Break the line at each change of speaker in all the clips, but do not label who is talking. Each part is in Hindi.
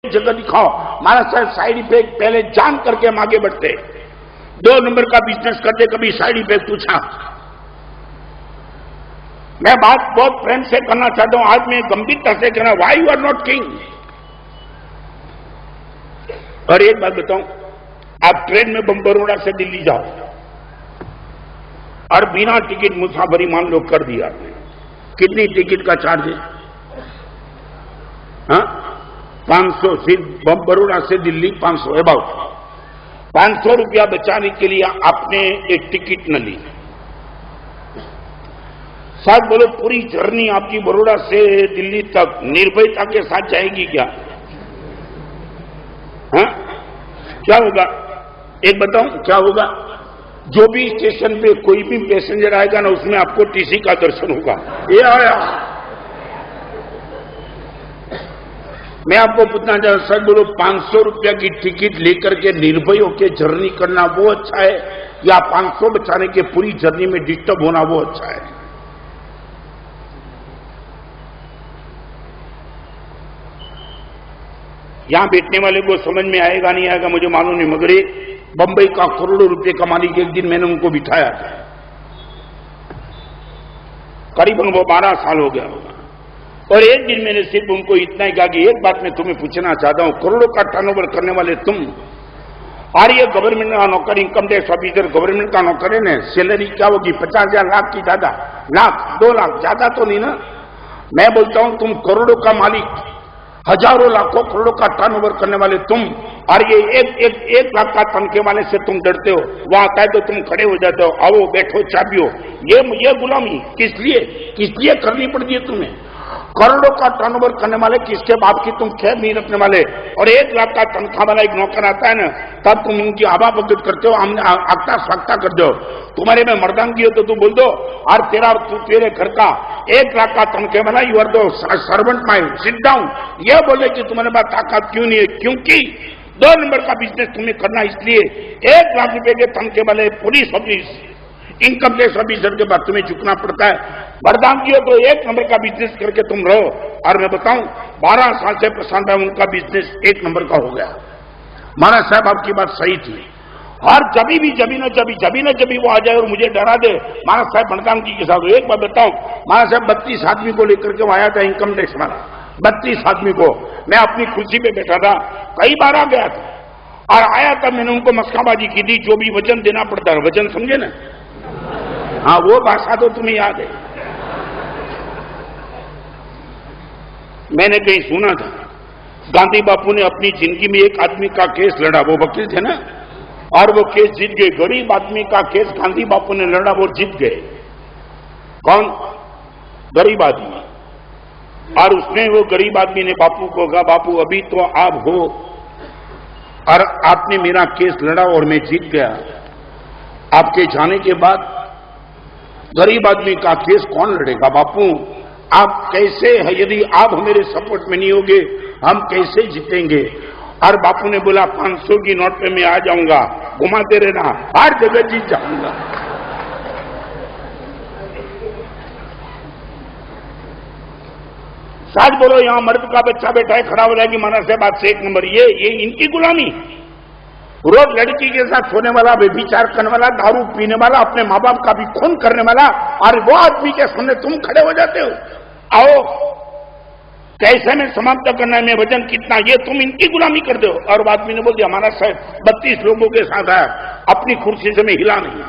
जगह दिखाओ। महाराज साहब साइड इफेक्ट पहले जान करके हम आगे बढ़ते। 2 नंबर का बिजनेस करते कभी साइड इफेक्ट पूछा। मैं बात बहुत प्रेम से करना चाहता हूं, आज मैं गंभीरता से कहना, why you are not king. और एक बात बताऊं, आप ट्रेन में बरोड़ा से दिल्ली जाओ और बिना टिकट मुसाफरी मान लो कर दिया, कितनी टिकट का चार्ज है? हाँ, 500। सिर्फ बरोड़ा से दिल्ली 500 अबाउट। 500 रुपया बचाने के लिए आपने एक टिकट न ली। साथ बोलो पूरी जर्नी आपकी बरोड़ा से दिल्ली तक निर्भयता के साथ जाएगी क्या? हाँ, क्या होगा? एक बताऊं क्या होगा? जो भी स्टेशन पे कोई भी पैसेंजर आएगा ना, उसमें आपको टीसी का दर्शन होगा। ये आया। मैं आपको पूछना चाहता हूं, सर बोलो 500 रुपया की टिकट लेकर के निर्भय होकर जर्नी करना वो अच्छा है, या 500 बचाने के पूरी जर्नी में डिस्टर्ब होना वो अच्छा है? यहां बैठने वाले को समझ में आएगा नहीं आएगा मुझे मालूम नहीं, मगर बंबई का करोड़ों रुपए का मालिक, एक दिन मैंने उनको बिठाया था, करीबन वो 12 साल हो गया होगा, और एक दिन मैंने सिर्फ उनको इतना ही कहा कि एक बात मैं तुम्हें पूछना चाहता हूं, करोड़ों का टर्नओवर करने वाले तुम, और ये गवर्नमेंट का नौकर, इनकम टैक्स ऑफिसर गवर्नमेंट का नौकर है ना, सैलरी क्या होगी? 50,000 लाख की ज्यादा, लाख 2 लाख ज्यादा तो नहीं ना? मैं बोलता हूं तुम करोड़ों का मालिक, हजारों लाखों करोड़ों का टर्नओवर करने वाले तुम, और ये एक लाख का तनखे वाले से तुम डरते हो। वहां आता है तो तुम खड़े हो जाते हो, आओ बैठो चाबियो। ये गुलामी किस लिए करनी पड़ती है तुम्हें? करोड़ों का टर्नओवर करने वाले, किसके बाप की तुम खैर नहीं रखने वाले, और 1 लाख का तनख्वाह वाला एक नौकर आता है ना, तब तुम उनकी आवा भगत करते हो, हमने आगता स्वागता कर दो। तुम्हारे में मर्दानगी हो तो तू बोल दो, और तेरे घर का 1 लाख का तनख्वाह वाला, यू आर दो सर्वेंट माई, सिट डाउन। यह बोले कि तुम्हारे पास ताकत क्यों नहीं है? क्योंकि 2 नंबर का बिजनेस तुम्हें करना, इसलिए 1 लाख रुपए के तनखे वाले police office, income tax officer के बाद तुम्हें झुकना पड़ता है। बर्दाश्त तो 1 नंबर का बिजनेस करके तुम रहो। और मैं बताऊं, 12 साल से प्रशांत भाई उनका बिजनेस 1 नंबर का हो गया। महाराज साहब आपकी बात सही थी, और जब वो आ जाए और मुझे डरा दे, महाराज साहब बड़कामगी के साथ। एक बार बताऊं, महाराज साहब 32 आदमी को लेकर के वो आया था, इनकम टैक्स वाला 32 आदमी को, मैं अपनी कुर्सी पे बैठा था, कई बार आ गया था, और आया था, मैंने उनको मस्काबाजी की थी, जो भी वजन देना पड़ता है, वजन समझे ना? हाँ, वो भाषा तो तुम्हें याद है। मैंने कहीं सुना था, गांधी बापू ने अपनी जिंदगी में एक आदमी का केस लड़ा, वो वकील थे ना, और वो केस जीत गए। गरीब आदमी का केस गांधी बापू ने लड़ा, वो जीत गए। कौन? गरीब आदमी। और उसने, वो गरीब आदमी ने बापू को कहा, बापू अभी तो आप हो, और आपने मेरा केस लड़ा और मैं जीत गया, आपके जाने के बाद गरीब आदमी का केस कौन लड़ेगा? बापू आप कैसे है, यदि आप मेरे सपोर्ट में नहीं होगे हम कैसे जीतेंगे? और बापू ने बोला 500 की नोट पे मैं आ जाऊंगा, घुमाते रहना, हर जगह जीत जाऊंगा। सच बोलो, यहां मर्द का बच्चा बैठा है, खड़ा हो जाएगी महाराज साहब बात से 1 नंबर। ये इनकी गुलामी। रोज लड़की के साथ सोने वाला, व्यभिचार करने वाला, दारू पीने वाला, अपने माँ बाप का भी खून करने वाला, और वो आदमी के सामने तुम खड़े हो जाते हो। आओ कैसे में समाप्त करना है, मैं वजन कितना, ये तुम इनकी गुलामी कर दो। और आदमी ने बोल दिया, हमारा साहब 32 लोगों के साथ आया, अपनी कुर्सी से मैं हिला नहीं।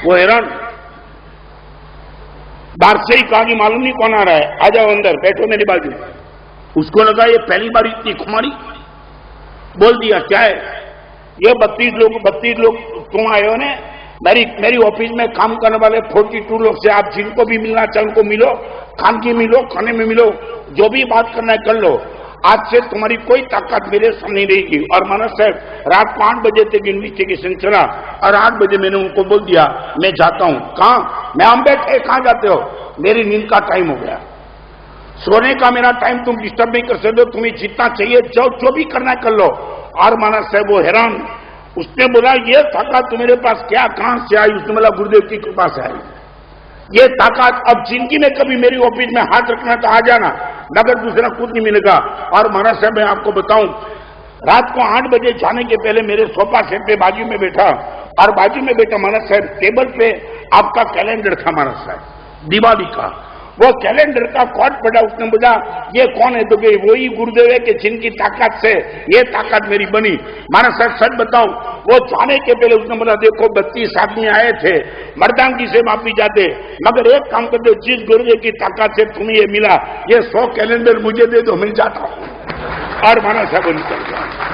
वो हैरान, बाहर से ही कहा कि मालूम नहीं कौन आ रहा है, आ जाओ अंदर, बैठो मेरी बाजू। उसको लगा ये पहली बार इतनी खुमारी। बोल दिया, क्या है ये 32 लोग तुम आए हो ने, मेरी ऑफिस में काम करने वाले 42 लोग से, आप जिनको भी मिलना चाहे उनको मिलो, खानगी मिलो, खाने में मिलो, जो भी बात करना है कर लो, आज से तुम्हारी कोई ताकत मेरे सामने नहीं रहेगी। और मानस साहब रात को 8 बजे तक इन्वेस्टिगेशन चला, और 8 बजे मैंने उनको बोल दिया मैं जाता हूं। कहां? मैं हम बैठे, कहां जाते हो? मेरी नींद का टाइम हो गया, सोने का मेरा टाइम तुम डिस्टर्ब नहीं कर सकते, तुम्हें जितना चाहिए जो भी करना कर लो। और मानस साहब वो हैरान, उसने बोला ये ताकत तुम्हारे पास क्या, कहां से आई? उसने बोला गुरुदेव की कृपा से आई। ये ताकत अब जिंदगी में कभी मेरी ऑफिस में हाथ रखना तो आ जाना, नगर दूसरा कुछ नहीं मिलेगा। और महाराज साहब मैं आपको बताऊं, रात को 8 बजे जाने के पहले मेरे सोफा सेट पे बाजू में बैठा, और बाजू में बैठा महाराज साहब टेबल पे आपका कैलेंडर था महाराज साहब, दिवाली का। वो कैलेंडर का कॉर्ड पड़ा, उसने बोला ये कौन है? तो वही गुरुदेव है कि जिनकी ताकत से ये ताकत मेरी बनी। महाराज साहब सच बताऊं, वो जाने के पहले उसने बोला देखो 32 आदमी आए थे, मर्दांगी से माफी जाते, मगर एक काम कर दो, जिस गुरुदेव की ताकत से तुम्हें ये मिला, ये 100 कैलेंडर मुझे दे दो, मिल जाता हूं। और महाराज साहब निकल गया।